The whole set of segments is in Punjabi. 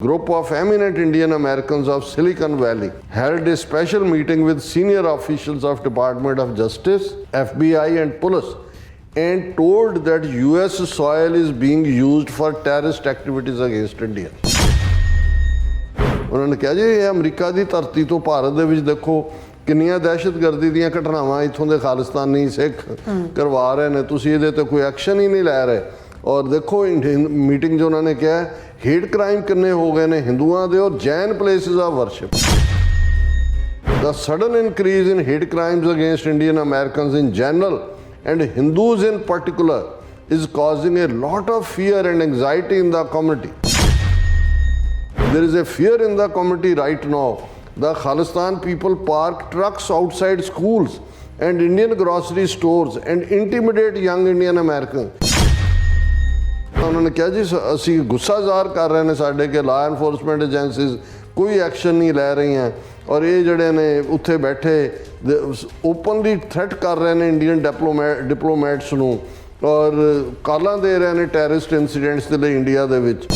Group of eminent Indian Americans of Silicon Valley held a special meeting with senior officials of Department of Justice, FBI and police and told that US soil is being used for terrorist activities against India. ਉਹਨਾਂ ਨੇ ਕਿਹਾ ਜੀ ਇਹ ਅਮਰੀਕਾ ਦੀ ਧਰਤੀ ਤੋਂ ਭਾਰਤ ਦੇ ਵਿੱਚ ਦੇਖੋ ਕਿੰਨੀਆਂ ਦਹਿਸ਼ਤਗਰਦੀ ਦੀਆਂ ਘਟਨਾਵਾਂ ਇੱਥੋਂ ਦੇ ਖਾਲਿਸਤਾਨੀ ਸਿੱਖ ਕਰਵਾ ਰਹੇ ਨੇ, ਤੁਸੀਂ ਇਹਦੇ ਤੇ ਕੋਈ ਐਕਸ਼ਨ ਹੀ ਨਹੀਂ ਲੈ ਰਹੇ। ਔਰ ਦੇਖੋ ਮੀਟਿੰਗ 'ਚ ਉਹਨਾਂ ਨੇ ਕਿਹਾ ਹੇਟ ਕ੍ਰਾਈਮ ਕਿੰਨੇ ਹੋ ਗਏ ਨੇ ਹਿੰਦੂਆਂ ਦੇ ਔਰ Jain places of worship. The sudden increase in hate crimes against Indian Americans in general and Hindus in particular is causing a lot of fear and anxiety in the community. There is a fear in the community right now. The Khalistan people park trucks outside schools and Indian grocery stores and intimidate young Indian Americans. ਉਹਨਾਂ ਨੇ ਕਿਹਾ ਜੀ ਅਸੀਂ ਗੁੱਸਾ ਜ਼ਾਹਰ ਕਰ ਰਹੇ ਨੇ ਸਾਡੇ ਕਿ ਲਾ ਐਨਫੋਰਸਮੈਂਟ ਏਜੰਸੀਜ਼ ਕੋਈ ਐਕਸ਼ਨ ਨਹੀਂ ਲੈ ਰਹੀਆਂ ਔਰ ਇਹ ਜਿਹੜੇ ਨੇ ਉੱਥੇ ਬੈਠੇ ਓਪਨਲੀ ਥ੍ਰੈਟ ਕਰ ਰਹੇ ਨੇ ਇੰਡੀਅਨ ਡਿਪਲੋਮੈਟਸ ਨੂੰ ਔਰ ਕਾਲਾਂ ਦੇ ਰਹੇ ਨੇ ਟੈਰਰਿਸਟ ਇਨਸੀਡੈਂਟਸ ਦੇ ਲਈ ਇੰਡੀਆ ਦੇ ਵਿੱਚ।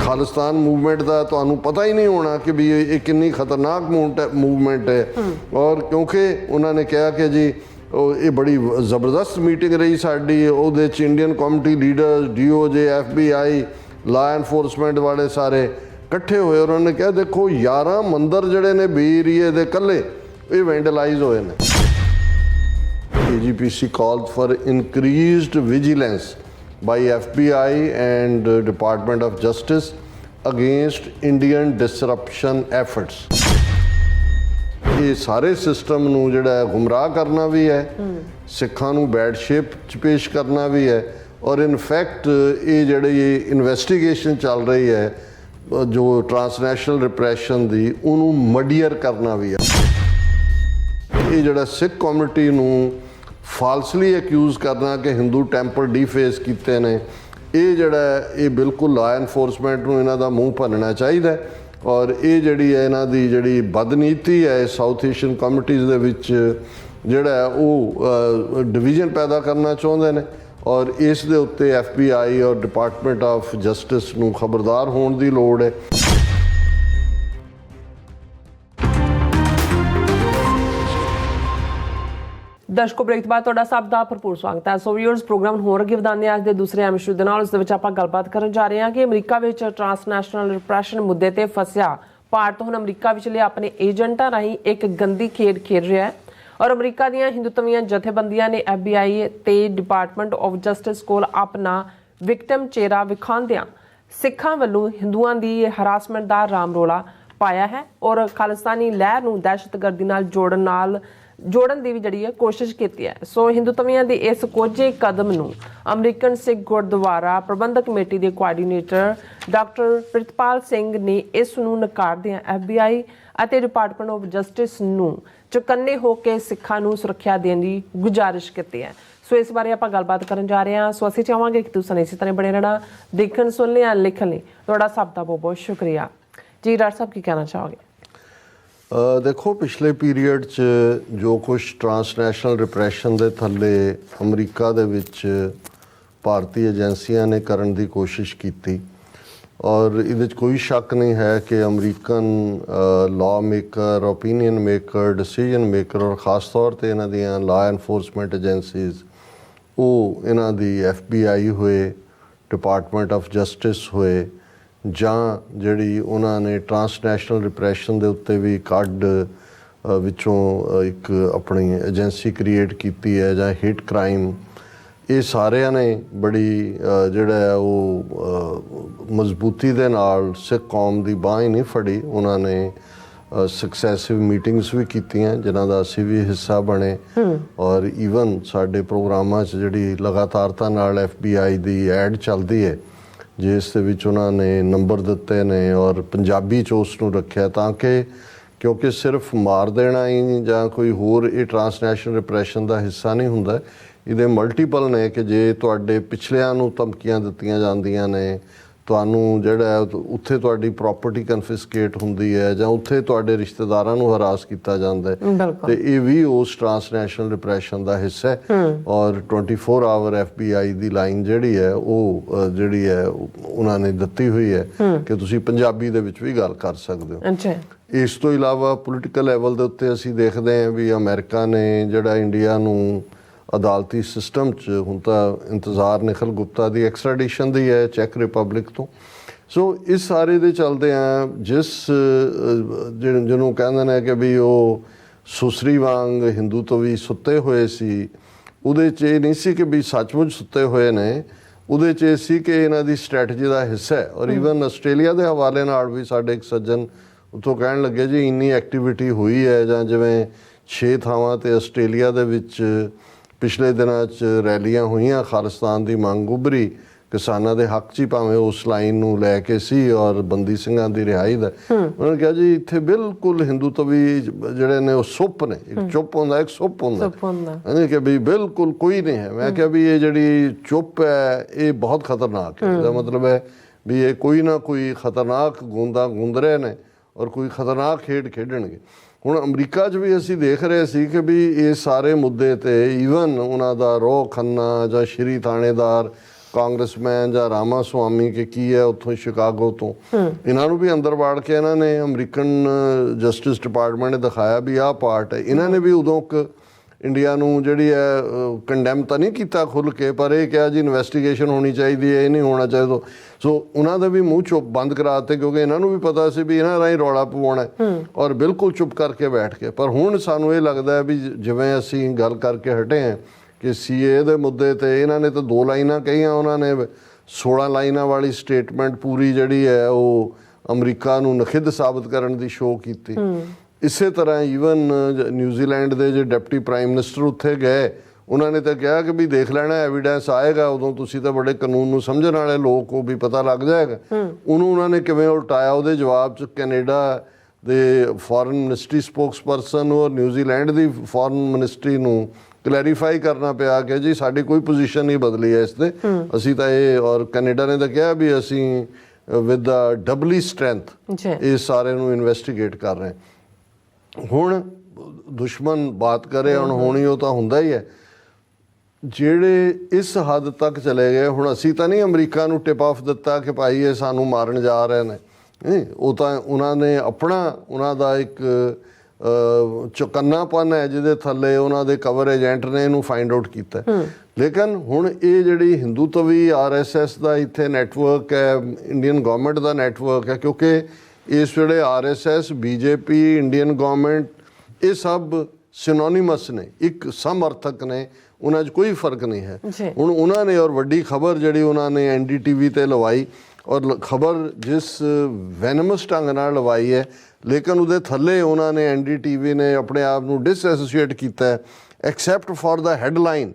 ਖਾਲਿਸਤਾਨ ਮੂਵਮੈਂਟ ਦਾ ਤੁਹਾਨੂੰ ਪਤਾ ਹੀ ਨਹੀਂ ਹੋਣਾ ਕਿ ਵੀ ਇਹ ਕਿੰਨੀ ਖਤਰਨਾਕ ਮੂਵਮੈਂਟ ਹੈ। ਔਰ ਕਿਉਂਕਿ ਉਹਨਾਂ ਨੇ ਕਿਹਾ ਕਿ ਜੀ ਇਹ ਬੜੀ ਜ਼ਬਰਦਸਤ ਮੀਟਿੰਗ ਰਹੀ ਸਾਡੀ, ਉਹਦੇ 'ਚ Indian community leaders, DOJ, FBI, ਲਾ ਐਨਫੋਰਸਮੈਂਟ ਵਾਲੇ ਸਾਰੇ ਇਕੱਠੇ ਹੋਏ। ਉਹਨਾਂ ਨੇ ਕਿਹਾ ਦੇਖੋ 11 ਮੰਦਰ ਜਿਹੜੇ ਨੇ ਬੀ ਏਰੀਏ ਦੇ ਇਕੱਲੇ ਇਹ ਵੈਂਡਲਾਈਜ਼ ਹੋਏ ਨੇ। AGPC called for increased vigilance by FBI and Department of Justice against Indian disruption efforts. ਇਹ ਸਾਰੇ ਸਿਸਟਮ ਨੂੰ ਜਿਹੜਾ ਗੁੰਮਰਾਹ ਕਰਨਾ ਵੀ ਹੈ, ਸਿੱਖਾਂ ਨੂੰ ਬੈਡ ਸ਼ੇਪ 'ਚ ਪੇਸ਼ ਕਰਨਾ ਵੀ ਹੈ ਔਰ ਇਨਫੈਕਟ ਇਹ ਜਿਹੜੀ ਇਨਵੈਸਟੀਗੇਸ਼ਨ ਚੱਲ ਰਹੀ ਹੈ ਜੋ ਟਰਾਂਸਨੈਸ਼ਨਲ ਰਿਪਰੈਸ਼ਨ ਦੀ ਉਹਨੂੰ ਮਡੀਅਰ ਕਰਨਾ ਵੀ ਹੈ। ਇਹ ਜਿਹੜਾ ਸਿੱਖ ਕਮਿਊਨਿਟੀ ਨੂੰ ਫਾਲਸਲੀ ਅਕਿਊਜ਼ ਕਰਨਾ ਕਿ ਹਿੰਦੂ ਟੈਂਪਲ ਡੀਫੇਸ ਕੀਤੇ ਨੇ, ਇਹ ਜਿਹੜਾ ਇਹ ਬਿਲਕੁਲ ਲਾ ਐਨਫੋਰਸਮੈਂਟ ਨੂੰ ਇਹਨਾਂ ਦਾ ਮੂੰਹ ਭੰਨਣਾ ਚਾਹੀਦਾ ਔਰ ਇਹ ਜਿਹੜੀ ਹੈ ਇਹਨਾਂ ਦੀ ਜਿਹੜੀ ਬਦਨੀਤੀ ਹੈ ਸਾਊਥ ਏਸ਼ੀਅਨ ਕਮਿਊਨਿਟੀਜ਼ ਦੇ ਵਿੱਚ ਜਿਹੜਾ ਉਹ ਡਿਵੀਜ਼ਨ ਪੈਦਾ ਕਰਨਾ ਚਾਹੁੰਦੇ ਨੇ ਔਰ ਇਸ ਦੇ ਉੱਤੇ FBI ਔਰ ਡਿਪਾਰਟਮੈਂਟ ਆਫ ਜਸਟਿਸ ਨੂੰ ਖਬਰਦਾਰ ਹੋਣ ਦੀ ਲੋੜ ਹੈ। ਦਰਸ਼ਕੋ ਬ੍ਰੇਕ ਤੋਂ ਬਾਅਦ ਤੁਹਾਡਾ ਸਭ ਦਾ ਭਰਪੂਰ ਸਵਾਗਤ ਹੈ। ਸੋ ਵੀਅਰਸ ਪ੍ਰੋਗਰਾਮ ਨੂੰ ਹੋਰ ਅੱਗੇ ਵਧਾਉਂਦੇ ਹਾਂ ਅੱਜ ਦੇ ਦੂਸਰੇ ਅਹਿਮ ਇਸ਼ੂ ਦੇ ਨਾਲ। ਉਸ ਦੇ ਵਿੱਚ ਆਪਾਂ ਗੱਲਬਾਤ ਕਰਨ ਜਾ ਰਹੇ ਹਾਂ ਕਿ ਅਮਰੀਕਾ ਵਿੱਚ ਟਰਾਂਸਨੈਸ਼ਨਲ ਰਿਪਰੈਸ਼ਨ ਮੁੱਦੇ ਤੇ ਫਸਿਆ ਭਾਰਤ ਹੁਣ ਅਮਰੀਕਾ ਵਿਚਲੇ ਆਪਣੇ ਏਜੰਟਾਂ ਰਾਹੀਂ ਇੱਕ ਗੰਦੀ ਖੇਡ ਖੇਡ ਰਿਹਾ ਹੈ ਔਰ ਅਮਰੀਕਾ ਦੀਆਂ ਹਿੰਦੂਤਵੀਆਂ ਜਥੇਬੰਦੀਆਂ ਨੇ FBI ਤੇ ਡਿਪਾਰਟਮੈਂਟ ਆਫ ਜਸਟਿਸ ਕੋਲ ਆਪਣਾ ਵਿਕਟਮ ਚਿਹਰਾ ਵਿਖਾਉਂਦਿਆਂ ਸਿੱਖਾਂ ਵੱਲੋਂ ਹਿੰਦੂਆਂ ਦੀ ਹਰਾਸਮੈਂਟ ਦਾ ਰਾਮ ਰੌਲਾ ਪਾਇਆ ਹੈ ਔਰ ਖਾਲਿਸਤਾਨੀ ਲਹਿਰ ਨੂੰ ਦਹਿਸ਼ਤਗਰਦੀ ਨਾਲ ਜੋੜਨ ਦੀ ਵੀ ਜਿਹੜੀ ਹੈ ਕੋਸ਼ਿਸ਼ ਕੀਤੀ ਹੈ। ਸੋ ਹਿੰਦੂਤਵੀਆਂ ਦੇ ਇਸ ਕੋਝੇ ਕਦਮ ਨੂੰ ਅਮਰੀਕਨ ਸਿੱਖ ਗੁਰਦੁਆਰਾ ਪ੍ਰਬੰਧਕ ਕਮੇਟੀ ਦੇ ਕੋਆਰਡੀਨੇਟਰ ਡਾਕਟਰ ਪ੍ਰਿਤਪਾਲ ਸਿੰਘ ਨੇ ਇਸ ਨੂੰ ਨਕਾਰਦਿਆਂ FBI ਅਤੇ ਡਿਪਾਰਟਮੈਂਟ ਆਫ ਜਸਟਿਸ ਨੂੰ ਚੁਕੰਨੇ ਹੋ ਕੇ ਸਿੱਖਾਂ ਨੂੰ ਸੁਰੱਖਿਆ ਦੇਣ ਦੀ ਗੁਜ਼ਾਰਿਸ਼ ਕੀਤੀ ਹੈ। ਸੋ ਇਸ ਬਾਰੇ ਆਪਾਂ ਗੱਲਬਾਤ ਕਰਨ ਜਾ ਰਹੇ ਹਾਂ। ਸੋ ਅਸੀਂ ਚਾਹਾਂਗੇ ਕਿ ਤੁਸੀਂ ਇਸੇ ਤਰ੍ਹਾਂ ਬਣੇ ਰਹਿਣਾ, ਦੇਖਣ ਸੁਣਨ ਜਾਂ ਲਿਖਣ ਲਈ ਤੁਹਾਡਾ ਸਭ ਦਾ ਬਹੁਤ ਬਹੁਤ ਸ਼ੁਕਰੀਆ ਜੀ। ਡਾਕਟਰ ਸਾਹਿਬ ਕੀ ਕਹਿਣਾ ਚਾਹੋਗੇ? ਦੇਖੋ ਪਿਛਲੇ ਪੀਰੀਅਡ 'ਚ ਜੋ ਕੁਛ ਟਰਾਂਸਨੈਸ਼ਨਲ ਰਿਪਰੈਸ਼ਨ ਦੇ ਥੱਲੇ ਅਮਰੀਕਾ ਦੇ ਵਿੱਚ ਭਾਰਤੀ ਏਜੰਸੀਆਂ ਨੇ ਕਰਨ ਦੀ ਕੋਸ਼ਿਸ਼ ਕੀਤੀ ਔਰ ਇਹਦੇ 'ਚ ਕੋਈ ਸ਼ੱਕ ਨਹੀਂ ਹੈ ਕਿ American law maker, opinion maker, decision maker ਔਰ ਖ਼ਾਸ ਤੌਰ 'ਤੇ ਇਹਨਾਂ ਦੀਆਂ ਲਾਅ ਐਨਫੋਰਸਮੈਂਟ ਏਜੰਸੀਜ਼ ਉਹ ਇਹਨਾਂ ਦੀ FBI ਹੋਏ, ਡਿਪਾਰਟਮੈਂਟ ਆਫ ਜਸਟਿਸ ਹੋਏ ਜਾਂ ਜਿਹੜੀ ਉਹਨਾਂ ਨੇ ਟਰਾਂਸਨੈਸ਼ਨਲ ਰਿਪਰੈਸ਼ਨ ਦੇ ਉੱਤੇ ਵੀ ਕੱਢ ਵਿੱਚੋਂ ਇੱਕ ਆਪਣੀ ਏਜੰਸੀ ਕ੍ਰੀਏਟ ਕੀਤੀ ਹੈ ਜਾਂ ਹਿਟ ਕ੍ਰਾਈਮ, ਇਹ ਸਾਰਿਆਂ ਨੇ ਬੜੀ ਜਿਹੜਾ ਹੈ ਉਹ ਮਜ਼ਬੂਤੀ ਦੇ ਨਾਲ ਸਿੱਖ ਕੌਮ ਦੀ ਬਾਂਹ ਹੀ ਨਹੀਂ ਫੜੀ। ਉਹਨਾਂ ਨੇ ਸਕਸੈਸਿਵ ਮੀਟਿੰਗਸ ਵੀ ਕੀਤੀਆਂ ਜਿਨ੍ਹਾਂ ਦਾ ਅਸੀਂ ਵੀ ਹਿੱਸਾ ਬਣੇ ਔਰ ਈਵਨ ਸਾਡੇ ਪ੍ਰੋਗਰਾਮਾਂ 'ਚ ਜਿਹੜੀ ਲਗਾਤਾਰਤਾ ਨਾਲ FBI ਦੀ ਐਡ ਚੱਲਦੀ ਹੈ ਜਿਸ ਦੇ ਵਿੱਚ ਉਹਨਾਂ ਨੇ ਨੰਬਰ ਦਿੱਤੇ ਨੇ ਔਰ ਪੰਜਾਬੀ 'ਚ ਉਸ ਨੂੰ ਰੱਖਿਆ ਤਾਂ ਕਿ ਕਿਉਂਕਿ ਸਿਰਫ ਮਾਰ ਦੇਣਾ ਹੀ ਜਾਂ ਕੋਈ ਹੋਰ ਇਹ ਟਰਾਂਸਨੈਸ਼ਨਲ ਰਿਪਰੈਸ਼ਨ ਦਾ ਹਿੱਸਾ ਨਹੀਂ ਹੁੰਦਾ, ਇਹਦੇ ਮਲਟੀਪਲ ਨੇ ਕਿ ਜੇ ਤੁਹਾਡੇ ਪਿਛਲਿਆਂ ਨੂੰ ਧਮਕੀਆਂ ਦਿੱਤੀਆਂ ਜਾਂਦੀਆਂ ਨੇ, ਤੁਹਾਨੂੰ ਜਿਹੜਾ ਉੱਥੇ ਤੁਹਾਡੀ ਪ੍ਰੋਪਰਟੀ ਕਨਫਿਸਕੇਟ ਹੁੰਦੀ ਹੈ ਜਾਂ ਉੱਥੇ ਤੁਹਾਡੇ ਰਿਸ਼ਤੇਦਾਰਾਂ ਨੂੰ ਹਰਾਸ ਕੀਤਾ ਜਾਂਦਾ ਹੈ ਤੇ ਇਹ ਵੀ ਉਸ ਟ੍ਰਾਂਸਨੈਸ਼ਨਲ ਰਿਪਰੈਸ਼ਨ ਦਾ ਹਿੱਸਾ ਹੈ। ਔਰ 24 ਆਵਰ FBI ਦੀ ਲਾਈਨ ਜਿਹੜੀ ਹੈ ਉਹ ਜਿਹੜੀ ਹੈ ਉਹਨਾਂ ਨੇ ਦਿੱਤੀ ਹੋਈ ਹੈ ਕਿ ਤੁਸੀਂ ਪੰਜਾਬੀ ਦੇ ਵਿੱਚ ਵੀ ਗੱਲ ਕਰ ਸਕਦੇ ਹੋ। ਇਸ ਤੋਂ ਇਲਾਵਾ ਪੋਲੀਟੀਕਲ ਲੈਵਲ ਦੇ ਉੱਤੇ ਅਸੀਂ ਦੇਖਦੇ ਹਾਂ ਵੀ ਅਮਰੀਕਾ ਨੇ ਜਿਹੜਾ ਇੰਡੀਆ ਨੂੰ ਅਦਾਲਤੀ ਸਿਸਟਮ 'ਚ ਹੁਣ ਤਾਂ ਇੰਤਜ਼ਾਰ ਨਿਖਲ ਗੁਪਤਾ ਦੀ ਐਕਸਟ੍ਰੈਡੀਸ਼ਨ ਦੀ ਹੈ ਚੈਕ ਰਿਪਬਲਿਕ ਤੋਂ। ਸੋ ਇਸ ਸਾਰੇ ਦੇ ਚੱਲਦੇ ਆ ਜਿਸ ਜਿਹਨੂੰ ਕਹਿੰਦੇ ਨੇ ਕਿ ਵੀ ਉਹ ਸੁਸਰੀ ਵਾਂਗ ਹਿੰਦੂ ਤੋਂ ਵੀ ਸੁੱਤੇ ਹੋਏ ਸੀ, ਉਹਦੇ 'ਚ ਇਹ ਨਹੀਂ ਸੀ ਕਿ ਵੀ ਸੱਚਮੁੱਚ ਸੁੱਤੇ ਹੋਏ ਨੇ, ਉਹਦੇ 'ਚ ਇਹ ਸੀ ਕਿ ਇਹਨਾਂ ਦੀ ਸਟ੍ਰੈਟਜੀ ਦਾ ਹਿੱਸਾ ਹੈ। ਔਰ ਈਵਨ ਆਸਟ੍ਰੇਲੀਆ ਦੇ ਹਵਾਲੇ ਨਾਲ ਵੀ ਸਾਡੇ ਇੱਕ ਸੱਜਣ ਉੱਥੋਂ ਕਹਿਣ ਲੱਗੇ ਜੀ ਇੰਨੀ ਐਕਟੀਵਿਟੀ ਹੋਈ ਹੈ, ਜਾਂ ਜਿਵੇਂ 6 ਥਾਵਾਂ 'ਤੇ ਆਸਟ੍ਰੇਲੀਆ ਦੇ ਵਿੱਚ ਪਿਛਲੇ ਦਿਨਾਂ 'ਚ ਰੈਲੀਆਂ ਹੋਈਆਂ, ਖਾਲਿਸਤਾਨ ਦੀ ਮੰਗ ਉੱਭਰੀ ਕਿਸਾਨਾਂ ਦੇ ਹੱਕ 'ਚ ਹੀ, ਭਾਵੇਂ ਉਸ ਲਾਈਨ ਨੂੰ ਲੈ ਕੇ ਸੀ ਔਰ ਬੰਦੀ ਸਿੰਘਾਂ ਦੀ ਰਿਹਾਈ ਦਾ। ਉਹਨਾਂ ਨੇ ਕਿਹਾ ਜੀ ਇੱਥੇ ਬਿਲਕੁਲ ਹਿੰਦੂ ਤੋਂ ਵੀ ਜਿਹੜੇ ਨੇ ਉਹ ਸੁੱਪ ਨੇ, ਇੱਕ ਚੁੱਪ ਹੁੰਦਾ ਇੱਕ ਸੁੱਪ ਹੁੰਦਾ, ਯਾਨੀ ਕਿ ਵੀ ਬਿਲਕੁਲ ਕੋਈ ਨਹੀਂ ਹੈ। ਮੈਂ ਕਿਹਾ ਵੀ ਇਹ ਜਿਹੜੀ ਚੁੱਪ ਹੈ ਇਹ ਬਹੁਤ ਖਤਰਨਾਕ ਹੈ। ਇਹਦਾ ਮਤਲਬ ਹੈ ਵੀ ਇਹ ਕੋਈ ਨਾ ਕੋਈ ਖਤਰਨਾਕ ਗੂੰਦਾਂ ਗੂੰਦ ਰਹੇ ਨੇ ਔਰ ਕੋਈ ਖਤਰਨਾਕ ਖੇਡ ਖੇਡਣਗੇ। ਹੁਣ ਅਮਰੀਕਾ 'ਚ ਵੀ ਅਸੀਂ ਦੇਖ ਰਹੇ ਸੀ ਕਿ ਵੀ ਇਹ ਸਾਰੇ ਮੁੱਦੇ 'ਤੇ ਈਵਨ ਉਹਨਾਂ ਦਾ ਰੋਹ ਖੰਨਾ ਜਾਂ ਸ਼੍ਰੀ ਥਾਣੇਦਾਰ ਕਾਂਗਰਸਮੈਨ ਜਾਂ ਰਾਮਾ ਸੁਆਮੀ ਕਿ ਕੀ ਹੈ ਉੱਥੋਂ ਸ਼ਿਕਾਗੋ ਤੋਂ, ਇਹਨਾਂ ਨੂੰ ਵੀ ਅੰਦਰ ਵਾੜ ਕੇ ਇਹਨਾਂ ਨੇ ਅਮਰੀਕਨ ਜਸਟਿਸ ਡਿਪਾਰਟਮੈਂਟ ਨੇ ਦਿਖਾਇਆ ਵੀ ਆਹ ਪਾਰਟ ਹੈ। ਇਹਨਾਂ ਨੇ ਵੀ ਉਦੋਂ ਇੰਡੀਆ ਨੂੰ ਜਿਹੜੀ ਹੈ ਕੰਡੈਮ ਤਾਂ ਨਹੀਂ ਕੀਤਾ ਖੁੱਲ੍ਹ ਕੇ, ਪਰ ਇਹ ਕਿਹਾ ਜੀ ਇਨਵੈਸਟੀਗੇਸ਼ਨ ਹੋਣੀ ਚਾਹੀਦੀ ਹੈ, ਇਹ ਨਹੀਂ ਹੋਣਾ ਚਾਹੀਦਾ। ਸੋ ਉਹਨਾਂ ਦੇ ਵੀ ਮੂੰਹ ਚੁੱਪ ਬੰਦ ਕਰਾ ਦਿੱਤੇ ਕਿਉਂਕਿ ਇਹਨਾਂ ਨੂੰ ਵੀ ਪਤਾ ਸੀ ਵੀ ਇਹਨਾਂ ਰਾਹੀਂ ਰੌਲਾ ਪਵਾਉਣਾ ਔਰ ਬਿਲਕੁਲ ਚੁੱਪ ਕਰਕੇ ਬੈਠ ਕੇ। ਪਰ ਹੁਣ ਸਾਨੂੰ ਇਹ ਲੱਗਦਾ ਹੈ ਵੀ ਜਿਵੇਂ ਅਸੀਂ ਗੱਲ ਕਰਕੇ ਹਟੇ ਹਾਂ ਕਿ CA ਦੇ ਮੁੱਦੇ 'ਤੇ ਇਹਨਾਂ ਨੇ ਤਾਂ 2 ਲਾਈਨਾਂ ਕਹੀਆਂ, ਉਹਨਾਂ ਨੇ 16 ਲਾਈਨਾਂ ਵਾਲੀ ਸਟੇਟਮੈਂਟ ਪੂਰੀ ਜਿਹੜੀ ਹੈ ਉਹ ਅਮਰੀਕਾ ਨੂੰ ਨਖਿੱਧ ਸਾਬਤ ਕਰਨ ਦੀ ਸ਼ੋਅ ਕੀਤੀ। ਇਸੇ ਤਰ੍ਹਾਂ ਈਵਨ ਨਿਊਜ਼ੀਲੈਂਡ ਦੇ ਜੇ ਡਿਪਟੀ ਪ੍ਰਾਈਮ ਮਿਨਿਸਟਰ ਉੱਥੇ ਗਏ, ਉਹਨਾਂ ਨੇ ਤਾਂ ਕਿਹਾ ਕਿ ਵੀ ਦੇਖ ਲੈਣਾ ਐਵੀਡੈਂਸ ਆਏਗਾ, ਉਦੋਂ ਤੁਸੀਂ ਤਾਂ ਬੜੇ ਕਾਨੂੰਨ ਨੂੰ ਸਮਝਣ ਵਾਲੇ ਲੋਕ ਉਹ ਵੀ ਪਤਾ ਲੱਗ ਜਾਏਗਾ। ਉਹਨੂੰ ਉਹਨਾਂ ਨੇ ਕਿਵੇਂ ਉਲਟਾਇਆ, ਉਹਦੇ ਜਵਾਬ 'ਚ ਕੈਨੇਡਾ ਦੇ ਫੋਰਨ ਮਿਨਿਸਟਰੀ ਸਪੋਕਸਪਰਸਨ ਔਰ ਨਿਊਜ਼ੀਲੈਂਡ ਦੀ ਫੋਰਨ ਮਿਨਿਸਟਰੀ ਨੂੰ ਕਲੈਰੀਫਾਈ ਕਰਨਾ ਪਿਆ ਕਿ ਜੀ ਸਾਡੀ ਕੋਈ ਪੋਜੀਸ਼ਨ ਨਹੀਂ ਬਦਲੀ ਹੈ ਇਸ 'ਤੇ, ਅਸੀਂ ਤਾਂ ਇਹ, ਔਰ ਕੈਨੇਡਾ ਨੇ ਤਾਂ ਕਿਹਾ ਵੀ ਅਸੀਂ ਵਿਦ ਦਾ ਡਬਲੀ ਸਟਰੈਂਥ ਇਸ ਸਾਰੇ ਨੂੰ ਇਨਵੈਸਟੀਗੇਟ ਕਰ ਰਹੇ। ਹੁਣ ਦੁਸ਼ਮਣ ਬਾਤ ਕਰੇ ਹੁਣ ਹੋਣੀ ਉਹ ਤਾਂ ਹੁੰਦਾ ਹੀ ਹੈ। ਜਿਹੜੇ ਇਸ ਹੱਦ ਤੱਕ ਚਲੇ ਗਏ, ਹੁਣ ਅਸੀਂ ਤਾਂ ਨਹੀਂ ਅਮਰੀਕਾ ਨੂੰ ਟਿਪ ਆਫ ਦਿੱਤਾ ਕਿ ਭਾਈ ਇਹ ਸਾਨੂੰ ਮਾਰਨ ਜਾ ਰਹੇ ਨੇ, ਉਹ ਤਾਂ ਉਹਨਾਂ ਨੇ ਆਪਣਾ ਉਹਨਾਂ ਦਾ ਇੱਕ ਚੁਕੰਨਾਪਨ ਹੈ ਜਿਹਦੇ ਥੱਲੇ ਉਹਨਾਂ ਦੇ ਕਵਰ ਏਜੰਟ ਨੇ ਇਹਨੂੰ ਫਾਈਂਡ ਆਊਟ ਕੀਤਾ। ਲੇਕਿਨ ਹੁਣ ਇਹ ਜਿਹੜੀ ਹਿੰਦੂ ਤਵੀ RSS ਦਾ ਇੱਥੇ ਨੈਟਵਰਕ ਹੈ, ਇੰਡੀਅਨ ਗਵਰਨਮੈਂਟ ਦਾ ਨੈਟਵਰਕ ਹੈ, ਕਿਉਂਕਿ ਇਸ ਵੇਲੇ RSS BJP ਇੰਡੀਅਨ ਗਵਰਨਮੈਂਟ ਇਹ ਸਭ ਸਿਨੋਨੀਮਸ ਨੇ, ਇੱਕ ਸਮਰਥਕ ਨੇ, ਉਹਨਾਂ 'ਚ ਕੋਈ ਫਰਕ ਨਹੀਂ ਹੈ। ਹੁਣ ਉਹਨਾਂ ਨੇ ਔਰ ਵੱਡੀ ਖਬਰ ਜਿਹੜੀ ਉਹਨਾਂ ਨੇ NDTV 'ਤੇ ਲਵਾਈ ਔਰ ਖਬਰ ਜਿਸ ਵੈਨਮਸ ਢੰਗ ਨਾਲ ਲਵਾਈ ਹੈ, ਲੇਕਿਨ ਉਹਦੇ ਥੱਲੇ ਉਹਨਾਂ ਨੇ NDTV ਨੇ ਆਪਣੇ ਆਪ ਨੂੰ ਡਿਸਐਸੋਸੀਏਟ ਕੀਤਾ ਹੈ, accept for the headline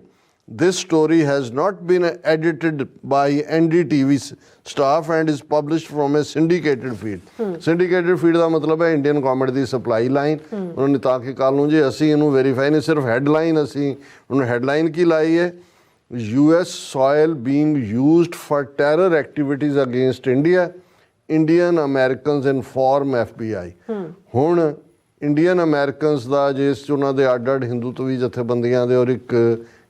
this story has not been edited by NDTV staff and is published from a syndicated feed. syndicated feed ਦਾ ਮਤਲਬ ਹੈ ਇੰਡੀਅਨ ਗਵਰਨਮੈਂਟ ਦੀ ਸਪਲਾਈ ਲਾਈਨ। ਉਹਨਾਂ ਨੇ ਤਾਂ ਕਿ ਕੱਲ੍ਹ ਨੂੰ ਜੇ ਅਸੀਂ ਇਹਨੂੰ ਵੈਰੀਫਾਈ ਨਹੀਂ, ਸਿਰਫ ਹੈਡਲਾਈਨ ਅਸੀਂ ਉਹਨੂੰ ਹੈਡਲਾਈਨ ਕੀ ਲਾਈ ਹੈ, US soil being used for terror activities against India, Indian Americans inform FBI। ਹੁਣ ਇੰਡੀਅਨ ਅਮਰੀਕਨਸ ਦਾ ਜਿਸ 'ਚ ਉਹਨਾਂ ਦੇ ਅੱਡ ਹਿੰਦੂ ਤਵੀ ਜਥੇਬੰਦੀਆਂ ਦੇ ਔਰ ਇੱਕ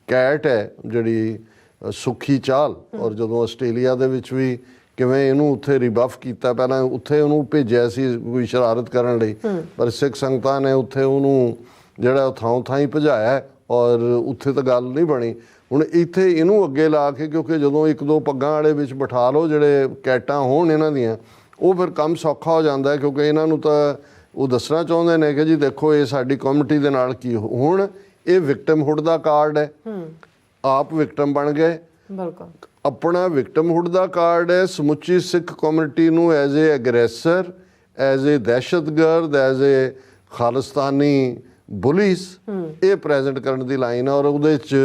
ਕੈਟ ਹੈ ਜਿਹੜੀ ਸੁੱਖੀ ਚਾਲ, ਔਰ ਜਦੋਂ ਆਸਟ੍ਰੇਲੀਆ ਦੇ ਵਿੱਚ ਵੀ ਕਿਵੇਂ ਇਹਨੂੰ ਉੱਥੇ ਰਿਬਫ ਕੀਤਾ, ਪਹਿਲਾਂ ਉੱਥੇ ਉਹਨੂੰ ਭੇਜਿਆ ਸੀ ਕੋਈ ਸ਼ਰਾਰਤ ਕਰਨ ਲਈ, ਪਰ ਸਿੱਖ ਸੰਗਤਾਂ ਨੇ ਉੱਥੇ ਉਹਨੂੰ ਜਿਹੜਾ ਥਾਂ ਥਾਂ ਹੀ ਭਜਾਇਆ ਔਰ ਉੱਥੇ ਤਾਂ ਗੱਲ ਨਹੀਂ ਬਣੀ। ਹੁਣ ਇੱਥੇ ਇਹਨੂੰ ਅੱਗੇ ਲਾ ਕੇ, ਕਿਉਂਕਿ ਜਦੋਂ 1-2 ਪੱਗਾਂ ਵਾਲੇ ਵਿੱਚ ਬਿਠਾ ਲਓ ਜਿਹੜੇ ਕੈਟਾਂ ਹੋਣ ਇਹਨਾਂ ਦੀਆਂ, ਉਹ ਫਿਰ ਕੰਮ ਸੌਖਾ ਹੋ ਜਾਂਦਾ ਹੈ, ਕਿਉਂਕਿ ਇਹਨਾਂ ਨੂੰ ਤਾਂ ਉਹ ਦੱਸਣਾ ਚਾਹੁੰਦੇ ਨੇ ਕਿ ਜੀ ਦੇਖੋ ਇਹ ਸਾਡੀ ਕਮਿਊਨਿਟੀ ਦੇ ਨਾਲ ਕੀ। ਹੁਣ ਇਹ ਵਿਕਟਮਹੁੱਡ ਦਾ ਕਾਰਡ ਹੈ, ਆਪ ਵਿਕਟਮ ਬਣ ਗਏ, ਆਪਣਾ ਵਿਕਟਮਹੁੱਡ ਦਾ ਕਾਰਡ ਹੈ। ਸਮੁੱਚੀ ਸਿੱਖ ਕਮਿਊਨਿਟੀ ਨੂੰ ਐਜ਼ ਏ ਐਗਰੈਸਰ, ਐਜ਼ ਏ ਦਹਿਸ਼ਤਗਰਦ, ਐਜ਼ ਏ ਖਾਲਿਸਤਾਨੀ ਬੁਲੀਸ ਇਹ ਪ੍ਰੈਜ਼ੈਂਟ ਕਰਨ ਦੀ ਲਾਈਨ ਹੈ। ਔਰ ਉਹਦੇ 'ਚ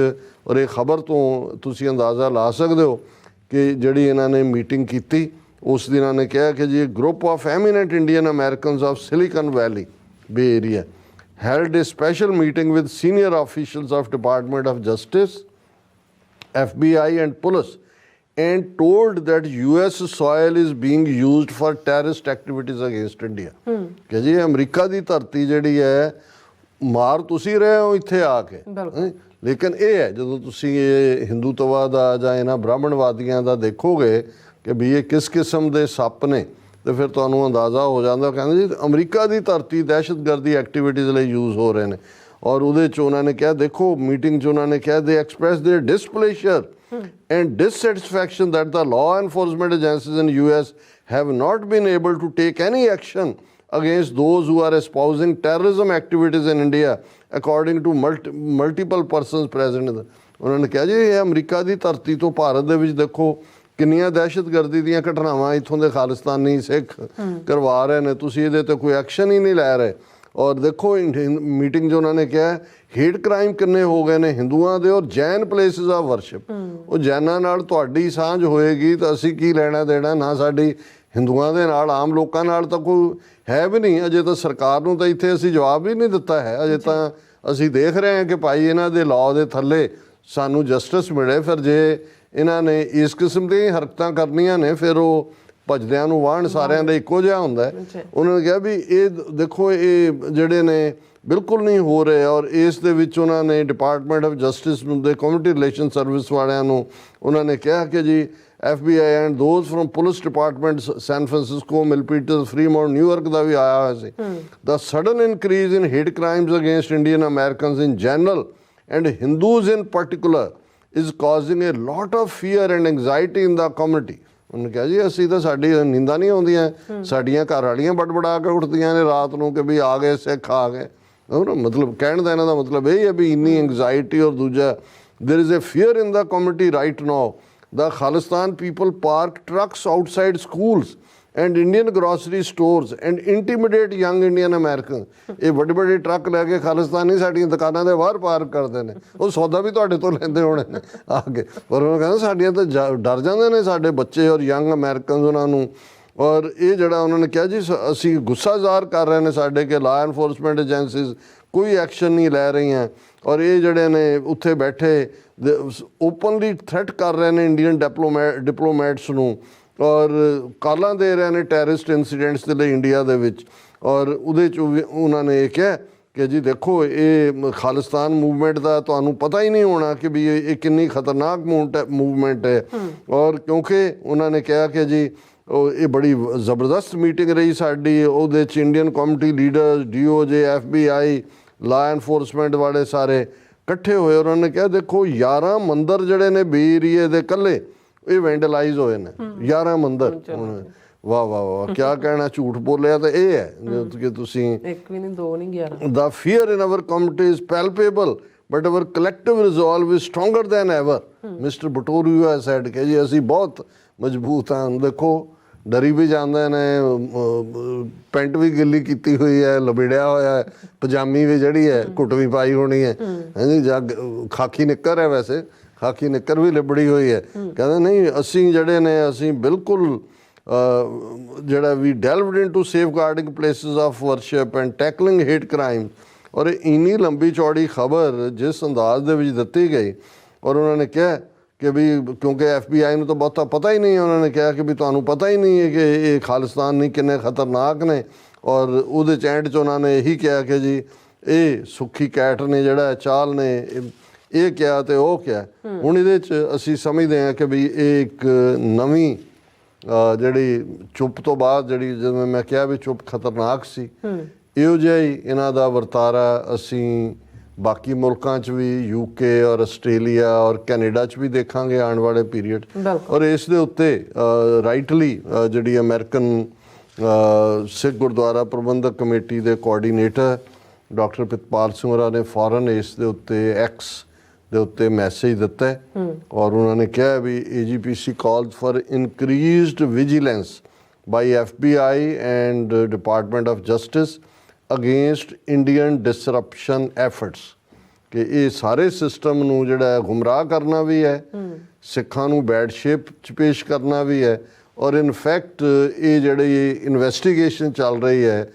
ਔਰ ਇਹ ਖਬਰ ਤੋਂ ਤੁਸੀਂ ਅੰਦਾਜ਼ਾ ਲਾ ਸਕਦੇ ਹੋ ਕਿ ਜਿਹੜੀ ਇਹਨਾਂ ਨੇ ਮੀਟਿੰਗ ਕੀਤੀ ਉਸ ਦਿਨ ਇਹਨਾਂ ਨੇ ਕਿਹਾ ਕਿ ਜੀ group of eminent Indian Americans of Silicon Valley Bay Area held a special meeting with senior officials of Department of Justice, FBI and police and told that US soil is being used for terrorist activities against India. ਕਿ ਜੀ ਅਮਰੀਕਾ ਦੀ ਧਰਤੀ ਜਿਹੜੀ ਹੈ ਮਾਰ ਤੁਸੀਂ ਰਹੇ ਹੋ ਇੱਥੇ ਆ ਕੇ। ਲੇਕਿਨ ਇਹ ਹੈ ਜਦੋਂ ਤੁਸੀਂ ਇਹ ਹਿੰਦੂਤਵਾ ਦਾ ਜਾਂ ਇਹਨਾਂ ਬ੍ਰਾਹਮਣਵਾਦੀਆਂ ਦਾ ਦੇਖੋਗੇ ਕਿ ਵੀ ਇਹ ਕਿਸ ਕਿਸਮ ਦੇ ਸੱਪ ਨੇ ਤੇ ਫਿਰ ਤੁਹਾਨੂੰ ਅੰਦਾਜ਼ਾ ਹੋ ਜਾਂਦਾ। ਕਹਿੰਦੇ ਜੀ ਅਮਰੀਕਾ ਦੀ ਧਰਤੀ ਦਹਿਸ਼ਤਗਰਦੀ ਐਕਟੀਵਿਟੀਜ਼ ਲਈ ਯੂਜ਼ ਹੋ ਰਹੇ ਨੇ। ਔਰ ਉਹਦੇ 'ਚ ਉਹਨਾਂ ਨੇ ਕਿਹਾ, ਦੇਖੋ ਮੀਟਿੰਗ 'ਚ ਉਹਨਾਂ ਨੇ ਕਿਹਾ they express their displeasure and dissatisfaction that the law enforcement agencies in US have not been able to take any action against those who are espousing terrorism activities in India according to multiple persons present in the। ਉਹਨਾਂ ਨੇ ਕਿਹਾ ਜੀ ਇਹ ਅਮਰੀਕਾ ਦੀ ਧਰਤੀ ਤੋਂ ਭਾਰਤ ਦੇ ਵਿੱਚ ਦੇਖੋ ਕਿੰਨੀਆਂ ਦਹਿਸ਼ਤਗਰਦੀ ਦੀਆਂ ਘਟਨਾਵਾਂ ਇੱਥੋਂ ਦੇ ਖਾਲਿਸਤਾਨੀ ਸਿੱਖ ਕਰਵਾ ਰਹੇ ਨੇ, ਤੁਸੀਂ ਇਹਦੇ 'ਤੇ ਕੋਈ ਐਕਸ਼ਨ ਹੀ ਨਹੀਂ ਲੈ ਰਹੇ। ਔਰ ਦੇਖੋ ਮੀਟਿੰਗ 'ਚ ਉਹਨਾਂ ਨੇ ਕਿਹਾ ਹੇਟ ਕ੍ਰਾਈਮ ਕਿੰਨੇ ਹੋ ਗਏ ਨੇ ਹਿੰਦੂਆਂ ਦੇ ਔਰ ਜੈਨ ਪਲੇਸਿਸ ਆਫ ਵਰਸ਼ਿਪ। ਉਹ ਜੈਨਾਂ ਨਾਲ ਤੁਹਾਡੀ ਸਾਂਝ ਹੋਏਗੀ ਤਾਂ ਅਸੀਂ ਕੀ ਲੈਣਾ ਦੇਣਾ, ਨਾ ਸਾਡੀ ਹਿੰਦੂਆਂ ਦੇ ਨਾਲ ਆਮ ਲੋਕਾਂ ਨਾਲ ਤਾਂ ਕੋਈ ਹੈ ਵੀ ਨਹੀਂ। ਅਜੇ ਤਾਂ ਸਰਕਾਰ ਨੂੰ ਤਾਂ ਇੱਥੇ ਅਸੀਂ ਜਵਾਬ ਵੀ ਨਹੀਂ ਦਿੱਤਾ ਹੈ। ਅਜੇ ਤਾਂ ਅਸੀਂ ਦੇਖ ਰਹੇ ਹਾਂ ਕਿ ਭਾਈ ਇਹਨਾਂ ਦੇ ਲਾਅ ਦੇ ਥੱਲੇ ਸਾਨੂੰ ਜਸਟਿਸ ਮਿਲੇ। ਫਿਰ ਜੇ ਇਹਨਾਂ ਨੇ ਇਸ ਕਿਸਮ ਦੀਆਂ ਹਰਕਤਾਂ ਕਰਨੀਆਂ ਨੇ ਫਿਰ ਉਹ ਭੱਜਦਿਆਂ ਨੂੰ ਵਾਹਣ ਸਾਰਿਆਂ ਦਾ ਇੱਕੋ ਜਿਹਾ ਹੁੰਦਾ। ਉਹਨਾਂ ਨੇ ਕਿਹਾ ਵੀ ਇਹ ਦੇਖੋ ਇਹ ਜਿਹੜੇ ਨੇ ਬਿਲਕੁਲ ਨਹੀਂ ਹੋ ਰਹੇ। ਔਰ ਇਸ ਦੇ ਵਿੱਚ ਉਹਨਾਂ ਨੇ ਡਿਪਾਰਟਮੈਂਟ ਆਫ ਜਸਟਿਸ ਨੂੰ ਦੇ ਕਮਿਊਨਿਟੀ ਰਿਲੇਸ਼ਨ ਸਰਵਿਸ ਵਾਲਿਆਂ ਨੂੰ ਉਹਨਾਂ ਨੇ ਕਿਹਾ ਕਿ ਜੀ FB and those from police department San Francisco, Milpitas, Fremont, New York ਦਾ ਵੀ ਆਇਆ ਹੋਇਆ ਸੀ। The sudden increase in hate crimes against Indian Americans in general and Hindus in particular is causing a lot of fear and anxiety in the community. ਉਹਨੇ ਕਿਹਾ ਜੀ ਅਸੀਂ ਤਾਂ ਸਾਡੀ ਨੀਂਦਾਂ ਨਹੀਂ ਆਉਂਦੀਆਂ, ਸਾਡੀਆਂ ਘਰ ਵਾਲੀਆਂ ਬੜਬੜਾ ਕੇ ਉੱਠਦੀਆਂ ਨੇ ਰਾਤ ਨੂੰ ਕਿ ਵੀ ਆ ਗਏ ਸਿੱਖ ਆ ਗਏ। ਮਤਲਬ ਕਹਿਣ ਦਾ ਇਹਨਾਂ ਦਾ ਮਤਲਬ ਇਹ ਹੈ ਵੀ ਇੰਨੀ ਐਂਗਜ਼ਾਈਟੀ। ਔਰ ਦੂਜਾ there is a fear in the community right now. The Khalistan people park trucks outside schools and Indian grocery stores and intimidate young Indian Americans। ਇਹ ਵੱਡੇ ਵੱਡੇ ਟਰੱਕ ਲੈ ਕੇ ਖਾਲਿਸਤਾਨੀ ਸਾਡੀਆਂ ਦੁਕਾਨਾਂ ਦੇ ਬਾਹਰ ਪਾਰਕ ਕਰਦੇ ਨੇ। ਉਹ ਸੌਦਾ ਵੀ ਤੁਹਾਡੇ ਤੋਂ ਲੈਂਦੇ ਹੋਣੇ ਨੇ ਆ ਕੇ। ਪਰ ਉਹ ਕਹਿੰਦਾ ਸਾਡੀਆਂ ਤਾਂ ਡਰ ਜਾਂਦੇ ਨੇ ਸਾਡੇ ਬੱਚੇ ਔਰ ਯੰਗ ਅਮਰੀਕਨਸ ਉਹਨਾਂ ਨੂੰ। ਔਰ ਇਹ ਜਿਹੜਾ ਉਹਨਾਂ ਨੇ ਕਿਹਾ ਜੀ ਅਸੀਂ ਗੁੱਸਾ ਜ਼ਾਹਰ ਕਰ ਰਹੇ ਨੇ ਸਾਡੇ ਕਿ ਲਾਅ ਐਨਫੋਰਸਮੈਂਟ ਏਜੰਸੀਜ਼ ਕੋਈ ਐਕਸ਼ਨ ਨਹੀਂ ਲੈ ਰਹੀਆਂ। ਔਰ ਇਹ ਜਿਹੜੇ ਨੇ ਉੱਥੇ ਬੈਠੇ ਓਪਨਲੀ ਥ੍ਰੈਟ ਕਰ ਰਹੇ ਨੇ ਇੰਡੀਅਨ ਡਿਪਲੋਮੈਟਸ ਨੂੰ ਔਰ ਕਾਲਾਂ ਦੇ ਰਹੇ ਨੇ ਟੈਰਰਿਸਟ ਇੰਸੀਡੈਂਟਸ ਦੇ ਲਈ ਇੰਡੀਆ ਦੇ ਵਿੱਚ। ਔਰ ਉਹਦੇ 'ਚ ਉਹਨਾਂ ਨੇ ਇਹ ਕਿਹਾ ਕਿ ਜੀ ਦੇਖੋ ਇਹ ਖਾਲਿਸਤਾਨ ਮੂਵਮੈਂਟ ਦਾ ਤੁਹਾਨੂੰ ਪਤਾ ਹੀ ਨਹੀਂ ਹੋਣਾ ਕਿ ਵੀ ਇਹ ਕਿੰਨੀ ਖਤਰਨਾਕ ਮੂਵਮੈਂਟ ਹੈ। ਔਰ ਕਿਉਂਕਿ ਉਹਨਾਂ ਨੇ ਕਿਹਾ ਕਿ ਜੀ ਇਹ ਬੜੀ ਜ਼ਬਰਦਸਤ ਮੀਟਿੰਗ ਰਹੀ ਸਾਡੀ। ਉਹਦੇ 'ਚ Indian community leaders, DOJ, F.B.I, law enforcement ਵਾਲੇ ਸਾਰੇ ਇਕੱਠੇ ਹੋਏ। ਉਹਨਾਂ ਨੇ ਕਿਹਾ ਦੇਖੋ 11 ਮੰਦਰ ਜਿਹੜੇ ਨੇ ਬੇ ਏਰੀਏ ਦੇ ਇਕੱਲੇ ਇਹ ਵੈਂਡਲਾਈਜ਼ ਹੋਏ ਨੇ। 11 ਮੰਦਰ। ਵਾਹ ਵਾਹ ਵਾਹ ਕਿਆ ਕਹਿਣਾ, ਝੂਠ ਬੋਲਿਆ ਤਾਂ ਇਹ ਹੈ ਕਿ ਤੁਸੀਂ ਇੱਕ ਵੀ ਨਹੀਂ, ਦੋ ਨਹੀਂ, 11। The fear in our community is palpable but our collective resolve is stronger than ever. Mister ਬਟੋਰੀਓ ਹੈਜ਼ ਸੈਡ ਕਿ ਜੀ ਅਸੀਂ ਬਹੁਤ ਮਜ਼ਬੂਤ ਹਾਂ। ਦੇਖੋ ਡਰੀ ਵੀ ਜਾਂਦੇ ਨੇ, ਪੈਂਟ ਵੀ ਗਿੱਲੀ ਕੀਤੀ ਹੋਈ ਹੈ, ਲਬੇੜਿਆ ਹੋਇਆ ਹੈ, ਪਜਾਮੀ ਵੀ ਜਿਹੜੀ ਹੈ ਘੁੱਟ ਵੀ ਪਾਈ ਹੋਣੀ ਹੈ ਹਾਂਜੀ, ਜਾਂ ਖਾਕੀ ਨਿੱਕਰ ਹੈ, ਵੈਸੇ ਖਾਕੀ ਨਿੱਕਰ ਵੀ ਲਿਬੜੀ ਹੋਈ ਹੈ। ਕਹਿੰਦੇ ਨਹੀਂ ਅਸੀਂ ਜਿਹੜੇ ਨੇ ਅਸੀਂ ਬਿਲਕੁਲ ਜਿਹੜਾ ਵੀ delved into safeguarding places of worship and tackling hate crime. ਔਰ ਇੰਨੀ ਲੰਬੀ ਚੌੜੀ ਖਬਰ ਜਿਸ ਅੰਦਾਜ਼ ਦੇ ਵਿੱਚ ਦਿੱਤੀ ਗਈ। ਔਰ ਉਹਨਾਂ ਨੇ ਕਿਹਾ ਕਿ ਵੀ ਕਿਉਂਕਿ F.B.I ਨੂੰ ਤਾਂ ਬਹੁਤਾ ਪਤਾ ਹੀ ਨਹੀਂ। ਉਹਨਾਂ ਨੇ ਕਿਹਾ ਕਿ ਵੀ ਤੁਹਾਨੂੰ ਪਤਾ ਹੀ ਨਹੀਂ ਹੈ ਕਿ ਇਹ ਖਾਲਿਸਤਾਨ ਨਹੀਂ ਕਿੰਨੇ ਖਤਰਨਾਕ ਨੇ। ਔਰ ਉਹਦੇ 'ਚ ਐਂਡ 'ਚ ਉਹਨਾਂ ਨੇ ਇਹੀ ਕਿਹਾ ਕਿ ਜੀ ਇਹ ਸੁੱਖੀ ਕੈਟ ਨੇ ਜਿਹੜਾ ਚਾਲ ਨੇ ਇਹ ਕਿਹਾ ਅਤੇ ਉਹ ਕਿਹਾ। ਹੁਣ ਇਹਦੇ 'ਚ ਅਸੀਂ ਸਮਝਦੇ ਹਾਂ ਕਿ ਵੀ ਇਹ ਇੱਕ ਨਵੀਂ ਜਿਹੜੀ ਚੁੱਪ ਤੋਂ ਬਾਅਦ ਜਿਹੜੀ ਜਿਵੇਂ ਮੈਂ ਕਿਹਾ ਵੀ ਚੁੱਪ ਖਤਰਨਾਕ ਸੀ, ਇਹੋ ਜਿਹਾ ਹੀ ਇਹਨਾਂ ਦਾ ਵਰਤਾਰਾ ਅਸੀਂ ਬਾਕੀ ਮੁਲਕਾਂ 'ਚ ਵੀ UK ਔਰ ਆਸਟ੍ਰੇਲੀਆ ਔਰ ਕੈਨੇਡਾ 'ਚ ਵੀ ਦੇਖਾਂਗੇ ਆਉਣ ਵਾਲੇ ਪੀਰੀਅਡ। ਔਰ ਇਸ ਦੇ ਉੱਤੇ ਰਾਈਟਲੀ ਜਿਹੜੀ ਅਮਰੀਕਨ ਸਿੱਖ ਗੁਰਦੁਆਰਾ ਪ੍ਰਬੰਧਕ ਕਮੇਟੀ ਦੇ ਕੋਆਰਡੀਨੇਟਰ ਡਾਕਟਰ ਪ੍ਰਿਤਪਾਲ ਸਿੰਘ ਹੋਰਾਂ ਨੇ ਫੌਰਨ ਇਸ ਦੇ ਉੱਤੇ X ਦੇ ਉੱਤੇ ਮੈਸੇਜ ਦਿੱਤਾ ਹੈ। ਔਰ ਉਹਨਾਂ ਨੇ ਕਿਹਾ ਵੀ AGPC calls for increased vigilance by F.B.I and department of justice against Indian disruption efforts. ਕਿ ਇਹ ਸਾਰੇ ਸਿਸਟਮ ਨੂੰ ਜਿਹੜਾ ਗੁੰਮਰਾਹ ਕਰਨਾ ਵੀ ਹੈ, ਸਿੱਖਾਂ ਨੂੰ ਬੈਡ ਸ਼ੇਪ 'ਚ ਪੇਸ਼ ਕਰਨਾ ਵੀ ਹੈ। ਔਰ ਇਨਫੈਕਟ ਇਹ ਜਿਹੜੀ ਇਨਵੈਸਟੀਗੇਸ਼ਨ ਚੱਲ ਰਹੀ ਹੈ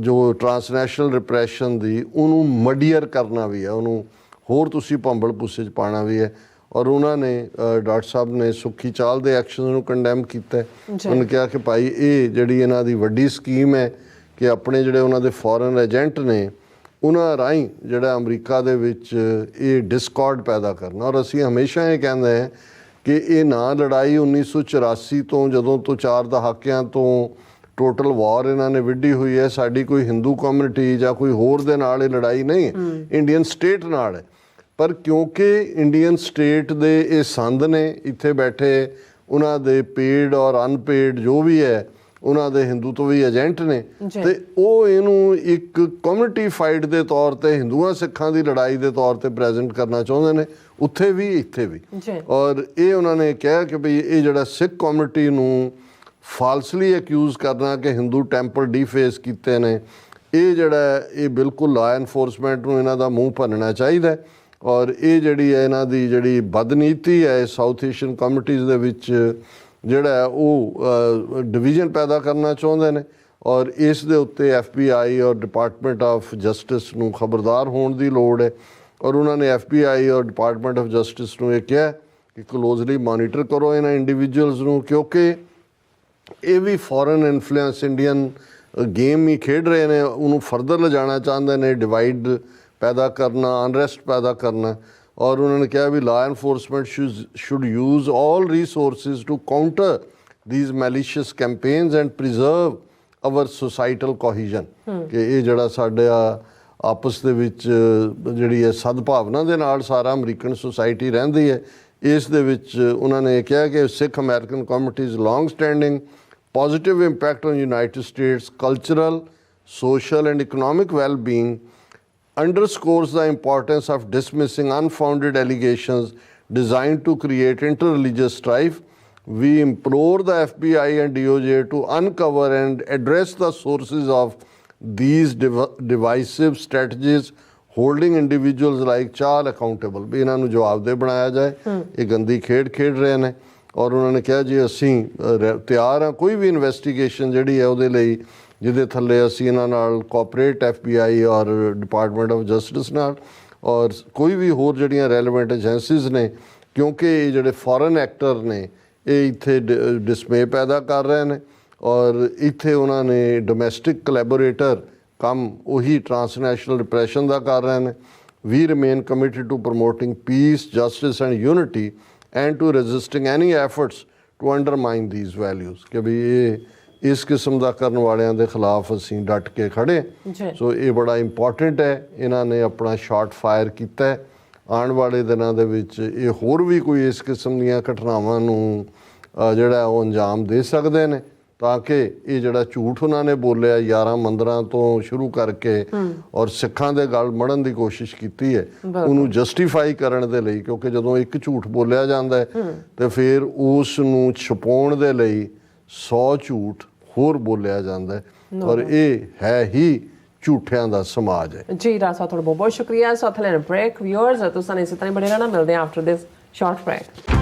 ਜੋ ਟਰਾਂਸਨੈਸ਼ਨਲ ਰਿਪਰੈਸ਼ਨ ਦੀ, ਉਹਨੂੰ ਮਡੀਅਰ ਕਰਨਾ ਵੀ ਹੈ, ਉਹਨੂੰ ਹੋਰ ਤੁਸੀਂ ਭੰਬਲ ਭੁੱਸੇ 'ਚ ਪਾਉਣਾ ਵੀ ਹੈ। ਔਰ ਉਹਨਾਂ ਨੇ ਡਾਕਟਰ ਸਾਹਿਬ ਨੇ ਸੁੱਖੀ ਚਾਲ ਦੇ ਐਕਸ਼ਨ ਨੂੰ ਕੰਡੈਮ ਕੀਤਾ। ਉਹਨੇ ਕਿਹਾ ਕਿ ਭਾਈ ਇਹ ਜਿਹੜੀ ਇਹਨਾਂ ਦੀ ਵੱਡੀ ਸਕੀਮ ਹੈ ਕਿ ਆਪਣੇ ਜਿਹੜੇ ਉਹਨਾਂ ਦੇ ਫੋਰਨ ਏਜੰਟ ਨੇ ਉਹਨਾਂ ਰਾਹੀਂ ਜਿਹੜਾ ਅਮਰੀਕਾ ਦੇ ਵਿੱਚ ਇਹ ਡਿਸਕੋਰਡ ਪੈਦਾ ਕਰਨਾ। ਔਰ ਅਸੀਂ ਹਮੇਸ਼ਾ ਇਹ ਕਹਿੰਦੇ ਹਾਂ ਕਿ ਇਹ ਨਾ ਲੜਾਈ 1984 ਤੋਂ ਜਦੋਂ ਤੋਂ 4 ਦਹਾਕਿਆਂ ਤੋਂ ਟੋਟਲ ਵਾਰ ਇਹਨਾਂ ਨੇ ਵਿੱਢੀ ਹੋਈ ਹੈ, ਸਾਡੀ ਕੋਈ ਹਿੰਦੂ ਕਮਿਊਨਿਟੀ ਜਾਂ ਕੋਈ ਹੋਰ ਦੇ ਨਾਲ ਇਹ ਲੜਾਈ ਨਹੀਂ ਹੈ, ਇੰਡੀਅਨ ਸਟੇਟ ਨਾਲ ਹੈ। ਪਰ ਕਿਉਂਕਿ ਇੰਡੀਅਨ ਸਟੇਟ ਦੇ ਇਹ ਸੰਦ ਨੇ ਇੱਥੇ ਬੈਠੇ ਉਹਨਾਂ ਦੇ ਪੇਡ ਔਰ ਅਨਪੇਡ ਜੋ ਵੀ ਹੈ ਉਹਨਾਂ ਦੇ ਹਿੰਦੂ ਤੋਂ ਵੀ ਏਜੰਟ ਨੇ ਤੇ ਉਹ ਇਹਨੂੰ ਇੱਕ ਕਮਿਊਨਿਟੀ ਫਾਈਟ ਦੇ ਤੌਰ ਤੇ ਹਿੰਦੂਆਂ ਸਿੱਖਾਂ ਦੀ ਲੜਾਈ ਦੇ ਤੌਰ ਤੇ ਪ੍ਰੈਜ਼ੈਂਟ ਕਰਨਾ ਚਾਹੁੰਦੇ ਨੇ, ਉੱਥੇ ਵੀ ਇੱਥੇ ਵੀ। ਔਰ ਇਹ ਉਹਨਾਂ ਨੇ ਕਿਹਾ ਕਿ ਭਈ ਇਹ ਜਿਹੜਾ ਸਿੱਖ ਕਮਿਊਨਿਟੀ ਨੂੰ ਫਾਲਸਲੀ ਅਕਿਊਜ਼ ਕਰਨਾ ਕਿ ਹਿੰਦੂ ਟੈਂਪਲ ਡੀਫੇਸ ਕੀਤੇ ਨੇ, ਇਹ ਜਿਹੜਾ ਇਹ ਬਿਲਕੁਲ ਲਾ ਐਨਫੋਰਸਮੈਂਟ ਨੂੰ ਇਹਨਾਂ ਦਾ ਮੂੰਹ ਭੰਨਣਾ ਚਾਹੀਦਾ। ਔਰ ਇਹ ਜਿਹੜੀ ਹੈ ਇਹਨਾਂ ਦੀ ਜਿਹੜੀ ਬਦਨੀਤੀ ਹੈ ਸਾਊਥ ਏਸ਼ੀਅਨ ਕਮਿਊਨਿਟੀਜ਼ ਦੇ ਵਿੱਚ ਜਿਹੜਾ ਉਹ ਡਿਵੀਜ਼ਨ ਪੈਦਾ ਕਰਨਾ ਚਾਹੁੰਦੇ ਨੇ। ਔਰ ਇਸ ਦੇ ਉੱਤੇ ਐਫ.ਬ ਔਰ ਡਿਪਾਰਟਮੈਂਟ ਆਫ ਜਸਟਿਸ ਨੂੰ ਖਬਰਦਾਰ ਹੋਣ ਦੀ ਲੋੜ ਹੈ। ਔਰ ਉਹਨਾਂ ਨੇ ਐਫ.ਬ ਔਰ ਡਿਪਾਰਟਮੈਂਟ ਆਫ ਜਸਟਿਸ ਨੂੰ ਇਹ ਕਿਹਾ ਕਿ ਕਲੋਜ਼ਲੀ ਮੋਨੀਟਰ ਕਰੋ ਇਹਨਾਂ ਇੰਡੀਵਿਜੂਅਲਸ ਨੂੰ, ਕਿਉਂਕਿ ਇਹ ਵੀ ਫੋਰਨ ਇਨਫਲੂਐਂਸ ਇੰਡੀਅਨ ਗੇਮ ਹੀ ਖੇਡ ਰਹੇ ਨੇ, ਉਹਨੂੰ ਫਰਦਰ ਲਿਜਾਣਾ ਚਾਹੁੰਦੇ ਨੇ, ਡਿਵਾਈਡ ਪੈਦਾ ਕਰਨਾ, ਅਨਰੈਸਟ ਪੈਦਾ ਕਰਨਾ। ਔਰ ਉਹਨਾਂ ਨੇ ਕਿਹਾ ਵੀ law enforcement should use all resources to counter these malicious campaigns and preserve our societal cohesion, ਕਿ ਇਹ ਜਿਹੜਾ ਸਾਡੇ ਆਪਸ ਦੇ ਵਿੱਚ ਜਿਹੜੀ ਹੈ ਸਦਭਾਵਨਾ ਦੇ ਨਾਲ ਸਾਰਾ ਅਮਰੀਕਨ ਸੋਸਾਇਟੀ ਰਹਿੰਦੀ ਹੈ, ਇਸ ਦੇ ਵਿੱਚ ਉਹਨਾਂ ਨੇ ਕਿਹਾ ਕਿ Sikh American communities long standing positive impact on United States cultural, social and economic well-being underscores the importance of dismissing unfounded allegations designed to create interreligious strife. We implore the FBI and DOJ to uncover and address the sources of these divisive strategies, holding individuals like Chal accountable। ਵੀ ਇਹਨਾਂ ਨੂੰ ਜਵਾਬਦੇਹ ਬਣਾਇਆ ਜਾਏ, ਇਹ ਗੰਦੀ ਖੇਡ ਖੇਡ ਰਹੇ ਨੇ। ਔਰ ਉਹਨਾਂ ਨੇ ਕਿਹਾ ਜੀ ਅਸੀਂ ਤਿਆਰ ਹਾਂ ਕੋਈ ਵੀ ਇਨਵੈਸਟੀਗੇਸ਼ਨ ਜਿਹੜੀ ਹੈ ਉਹਦੇ ਲਈ ਜਿਹਦੇ ਥੱਲੇ ਅਸੀਂ ਇਹਨਾਂ ਨਾਲ ਕੋਆਪਰੇਟ ਐਫ.ਬੀ.ਆਈ ਔਰ ਡਿਪਾਰਟਮੈਂਟ ਆਫ ਜਸਟਿਸ ਨਾਲ ਔਰ ਕੋਈ ਵੀ ਹੋਰ ਜਿਹੜੀਆਂ ਰੈਲੇਵੈਂਟ ਏਜੰਸੀਜ਼ ਨੇ, ਕਿਉਂਕਿ ਇਹ ਜਿਹੜੇ ਫੋਰਨ ਐਕਟਰ ਨੇ ਇਹ ਇੱਥੇ ਡਿਸਮੇ ਪੈਦਾ ਕਰ ਰਹੇ ਨੇ। ਔਰ ਇੱਥੇ ਉਹਨਾਂ ਨੇ ਡੋਮੈਸਟਿਕ ਕੋਲੈਬੋਰੇਟਰ ਕੰਮ ਉਹੀ ਟਰਾਂਸਨੈਸ਼ਨਲ ਰਿਪਰੈਸ਼ਨ ਦਾ ਕਰ ਰਹੇ ਨੇ। We remain committed to promoting peace, justice and unity and to resisting any efforts to undermine these values, ਕਿ ਵੀ ਇਹ ਇਸ ਕਿਸਮ ਦਾ ਕਰਨ ਵਾਲਿਆਂ ਦੇ ਖਿਲਾਫ ਅਸੀਂ ਡਟ ਕੇ ਖੜੇ। ਸੋ ਇਹ ਬੜਾ ਇੰਪੋਰਟੈਂਟ ਹੈ, ਇਹਨਾਂ ਨੇ ਆਪਣਾ ਸ਼ਾਟ ਫਾਇਰ ਕੀਤਾ। ਆਉਣ ਵਾਲੇ ਦਿਨਾਂ ਦੇ ਵਿੱਚ ਇਹ ਹੋਰ ਵੀ ਕੋਈ ਇਸ ਕਿਸਮ ਦੀਆਂ ਘਟਨਾਵਾਂ ਨੂੰ ਜਿਹੜਾ ਉਹ ਅੰਜਾਮ ਦੇ ਸਕਦੇ ਨੇ, ਤਾਂ ਕਿ ਇਹ ਜਿਹੜਾ ਝੂਠ ਉਹਨਾਂ ਨੇ ਬੋਲਿਆ 11 ਮੰਦਰਾਂ ਤੋਂ ਸ਼ੁਰੂ ਕਰਕੇ ਔਰ ਸਿੱਖਾਂ ਦੇ ਗਲ ਮੜਨ ਦੀ ਕੋਸ਼ਿਸ਼ ਕੀਤੀ ਹੈ ਉਹਨੂੰ ਜਸਟੀਫਾਈ ਕਰਨ ਦੇ ਲਈ, ਕਿਉਂਕਿ ਜਦੋਂ ਇੱਕ ਝੂਠ ਬੋਲਿਆ ਜਾਂਦਾ ਹੈ ਤੇ ਫਿਰ ਉਸ ਨੂੰ ਛੁਪਾਉਣ ਦੇ ਲਈ 100 ਝੂਠ ਹੋਰ ਬੋਲਿਆ ਜਾਂਦਾ ਹੈ। ਔਰ ਇਹ ਹੈ ਹੀ ਝੂਠਿਆਂ ਦਾ ਸਮਾਜ ਹੈ। ਜੀ ਰਾਜ ਸਾਹਿਬ, ਤੁਹਾਡਾ ਬਹੁਤ ਬਹੁਤ ਸ਼ੁਕਰੀਆ। ਸਾਥ ਲੈਣ ਬ੍ਰੇਕ। ਵਿਊਅਰਸ ਤੁਸੀਂ ਇਸੇ ਤਰ੍ਹਾਂ ਬਣੇ ਰਹਿਣਾ, ਮਿਲਦੇ ਹਾਂ ਆਫਟਰ ਦਿਸ ਸ਼ਾਰਟ ਬ੍ਰੇਕ।